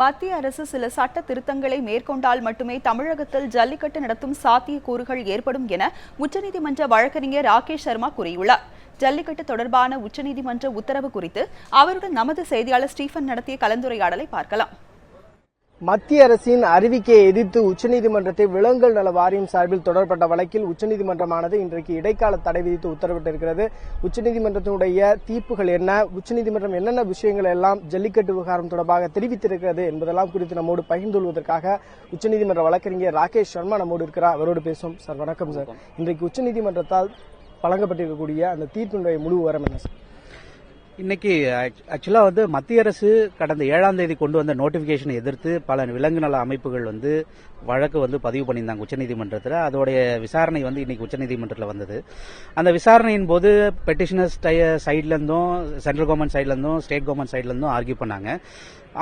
மத்திய அரசு சில சட்ட திருத்தங்களை மேற்கொண்டால் மட்டுமே தமிழகத்தில் ஜல்லிக்கட்டு நடத்தும் சாத்தியக்கூறுகள் ஏற்படும் என உச்சநீதிமன்ற வழக்கறிஞர் ராகேஷ் சர்மா கூறியுள்ளார். ஜல்லிக்கட்டு தொடர்பான உச்சநீதிமன்ற உத்தரவு குறித்து அவருடன் நமது செய்தியாளர் ஸ்டீபன் நடத்திய கலந்துரையாடலை பார்க்கலாம். மத்திய அரசின் அறிவிக்கையை எதிர்த்து உச்சநீதிமன்றத்தை விலங்குகள் நல வாரியம் சார்பில் தொடரப்பட்ட வழக்கில் உச்சநீதிமன்றமானது இன்றைக்கு இடைக்கால தடை விதித்து உத்தரவிட்டிருக்கிறது. உச்சநீதிமன்றத்தினுடைய தீர்ப்புகள் என்ன, உச்சநீதிமன்றம் என்னென்ன விஷயங்கள் எல்லாம் ஜல்லிக்கட்டு விவகாரம் தொடர்பாக தெரிவித்திருக்கிறது என்பதெல்லாம் குறித்து நம்மோடு பகிர்ந்து கொள்வதற்காக உச்சநீதிமன்ற வழக்கறிஞர் ராகேஷ் சர்மா நம்மோடு இருக்கிறார். அவரோடு பேசும். சார் வணக்கம் சார். இன்றைக்கு உச்சநீதிமன்றத்தால் வழங்கப்பட்டிருக்கக்கூடிய அந்த தீர்ப்பினுடைய முழு விவரம் என்ன சார்? இன்னைக்கு ஆக்சுவலா மத்திய அரசு கடந்த 7ஆம் தேதி கொண்டு வந்த நோட்டிபிகேஷனை எதிர்த்து பல விலங்கு நல அமைப்புகள் வழக்கு பதிவு பண்ணியிருந்தாங்க உச்சநீதிமன்றத்தில். அதோடைய விசாரணை இன்னைக்கு உச்சநீதிமன்றத்தில் வந்தது. அந்த விசாரணையின் போது பெட்டிஷனர்ஸ் சைட்ல இருந்தும், சென்ட்ரல் கவர்மெண்ட் சைட்ல இருந்தும், ஸ்டேட் கவர்மெண்ட் சைட்ல இருந்தும் ஆர்கியூ பண்ணாங்க.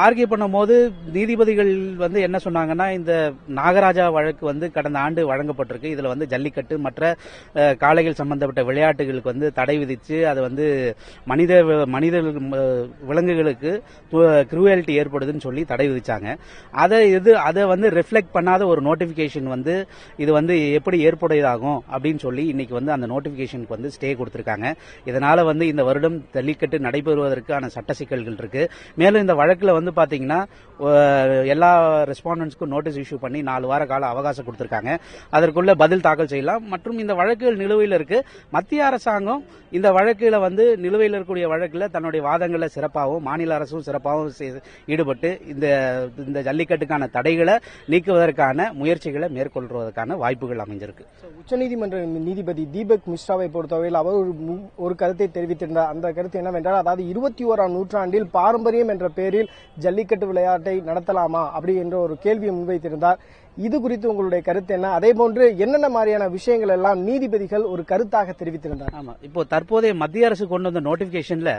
ஆர்கியூ பண்ணும்போது நீதிபதிகள் என்ன சொன்னாங்கன்னா, இந்த நாகராஜா வழக்கு கடந்த ஆண்டு வழங்கப்பட்டிருக்கு. இதுல ஜல்லிக்கட்டு மற்ற காளைகள் சம்பந்தப்பட்ட விளையாட்டுகளுக்கு தடை விதிச்சு அது மனித விலங்குகளுக்கு குரூவல்டி ஏற்படுதுன்னு சொல்லி தடை விதிச்சாங்க. அதை ரிஃப்ளெக்ட் பண்ணாத ஒரு நோட்டிபிகேஷன் இது எப்படி ஏற்புடையதாகும் அப்படின்னு சொல்லி இன்னைக்கு அந்த நோட்டிபிகேஷனுக்கு ஸ்டே கொடுத்திருக்காங்க. இதனால இந்த வருடம் ஜல்லிக்கட்டு நடைபெறுவதற்கான சட்ட சிக்கல்கள் இருக்கு. மேலும் இந்த வழக்குல பாத்தீங்கன்னா எல்லா ரெஸ்பாண்டன்ட்ஸ்க்கும் நோட்டீஸ் இஷ்யூ பண்ணி 4 வார கால அவகாசம் கொடுத்திருக்காங்க. அதற்குள்ள பதில் தாக்கல் செய்யலாம். மற்றும் இந்த வழக்குகள் நிலுவையில் இருக்கு. மத்திய அரசாங்கம் இந்த வழக்குல நிலுவையில் இருக்கக்கூடிய வழக்குல தன்னுடைய வாதங்களை சிறப்பாகவும், மாநில அரசும் சிறப்பாகவும் ஈடுபட்டு இந்த ஜல்லிக்கட்டுக்கான தடைகளை நீக்குவதற்கான முயற்சிகளை மேற்கொள்வதற்கான வாய்ப்புகள் அமைஞ்சிருக்கு. உச்சநீதிமன்ற நீதிபதி தீபக் மிஸ்ராவை பொறுத்தவரையில் அவர் ஒரு கருத்தை தெரிவித்திருந்தார். அந்த கருத்து என்னவென்றால், அதாவது 21ஆம் நூற்றாண்டில் பாரம்பரியம் என்ற பெயரில் ஜல்லிக்கட்டு விளையாட்டை நடத்தலாமா அப்படி என்ற ஒரு கேள்வியை முன்வைத்திருந்தார். இது குறித்து உங்களுடைய கருத்து என்ன? அதே போன்று என்னென்ன மாதிரியான விஷயங்கள் எல்லாம் நீதிபதிகள் ஒரு கருத்தாக தெரிவித்திருந்தார்? ஆமா, இப்போ தற்போதைய மத்திய அரசு கொண்டு வந்த நோட்டிபிகேஷன்ல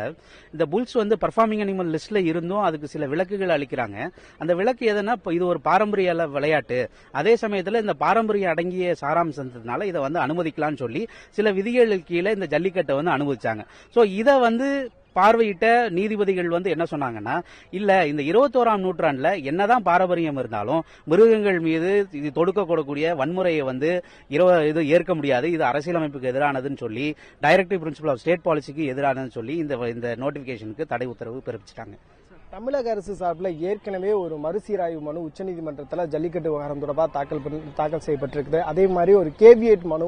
இந்த புல்ஸ் பர்ஃபார்மிங் அனிமல் லிஸ்ட்ல இருந்தும் அதுக்கு சில விலக்குகள் அளிக்கிறாங்க. அந்த விலக்கு எதுனா, இது ஒரு பாரம்பரிய விளையாட்டு, அதே சமயத்தில் இந்த பாரம்பரிய அடங்கிய சாராம்சத்தினால இதை அனுமதிக்கலாம்னு சொல்லி சில விதிகளுக்கு கீழே இந்த ஜல்லிக்கட்டை அனுமதிச்சாங்க. சோ இதை பார்வையிட்ட நீதிபதிகள் என்ன சொன்னாங்கன்னா, இல்ல இந்த 21ஆம் நூற்றாண்டுல என்னதான் பாரம்பரியம் இருந்தாலும் மிருகங்கள் மீது இது தொடுக்கக்கூடக்கூடிய வன்முறையை இது ஏற்க முடியாது, இது அரசியலமைப்புக்கு எதிரானதுன்னு சொல்லி, டைரக்டிவ் பிரின்சிபல் ஆஃப் ஸ்டேட் பாலிசிக்கு எதிரானதுன்னு சொல்லி இந்த நோட்டிபிகேஷனுக்கு தடை உத்தரவு பிறப்பிச்சிட்டாங்க. தமிழக அரசு சார்பில் ஏற்கனவே ஒரு மறுசீராய்வு மனு உச்சநீதிமன்றத்தில் ஜல்லிக்கட்டு விவகாரம் தொடர்பாக தாக்கல் செய்யப்பட்டிருக்குது. அதே மாதிரி ஒரு கேவியேட் மனு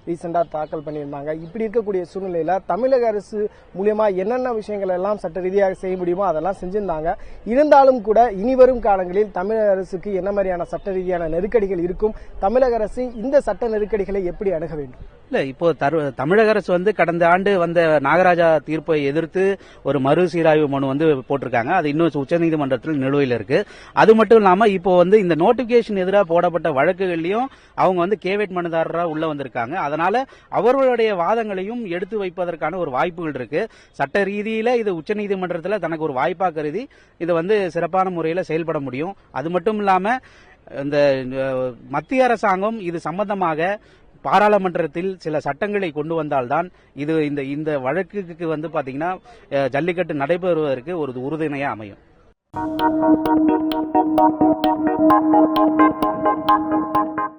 ரீசெண்டா தாக்கல் பண்ணியிருந்தாங்க. இப்படி இருக்கக்கூடிய சூழ்நிலையில தமிழக அரசு மூலியமா என்னென்ன விஷயங்கள் எல்லாம் சட்ட ரீதியாக செய்ய முடியுமோ அதெல்லாம் செஞ்சிருந்தாங்க. இருந்தாலும் கூட இனிவரும் காலங்களில் தமிழக அரசுக்கு என்ன மாதிரியான சட்ட ரீதியான நெருக்கடிகள் இருக்கும், தமிழக அரசு இந்த சட்ட நெருக்கடிகளை எப்படி அணுக வேண்டும்? இல்ல, இப்போ தமிழக அரசு கடந்த ஆண்டு வந்த நாகராஜா தீர்ப்பை எதிர்த்து ஒரு மறுசீராய்வு மனு போட்டிருக்காங்க. அது இன்னும் உச்சநீதிமன்றத்தில் நிலுவையில் இருக்கு. அது மட்டும் இல்லாம இப்போ இந்த நோட்டிபிகேஷன் எதிராக போடப்பட்ட வழக்குகள்லயும் அவங்க கேவேட் மனுதாரரா உள்ள வந்திருக்காங்க. அதனால அவர்களுடைய வாதங்களையும் எடுத்து வைப்பதற்கான ஒரு வாய்ப்புகள் இருக்கு. சட்ட ரீதியில இது உச்சநீதிமன்றத்தில் தனக்கு ஒரு வாய்ப்பா கருதி இது சிறப்பான முறையில் செயல்பட முடியும். அது மட்டும் இல்லாம இந்த மத்திய அரசாங்கம் இது சம்பந்தமாக பாராளுமன்றத்தில் சில சட்டங்களை கொண்டு வந்தால்தான் இது இந்த வழக்குக்கு பாத்தீங்கன்னா ஜல்லிக்கட்டு நடைபெறுவதற்கு ஒரு உறுதுணையா அமையும்.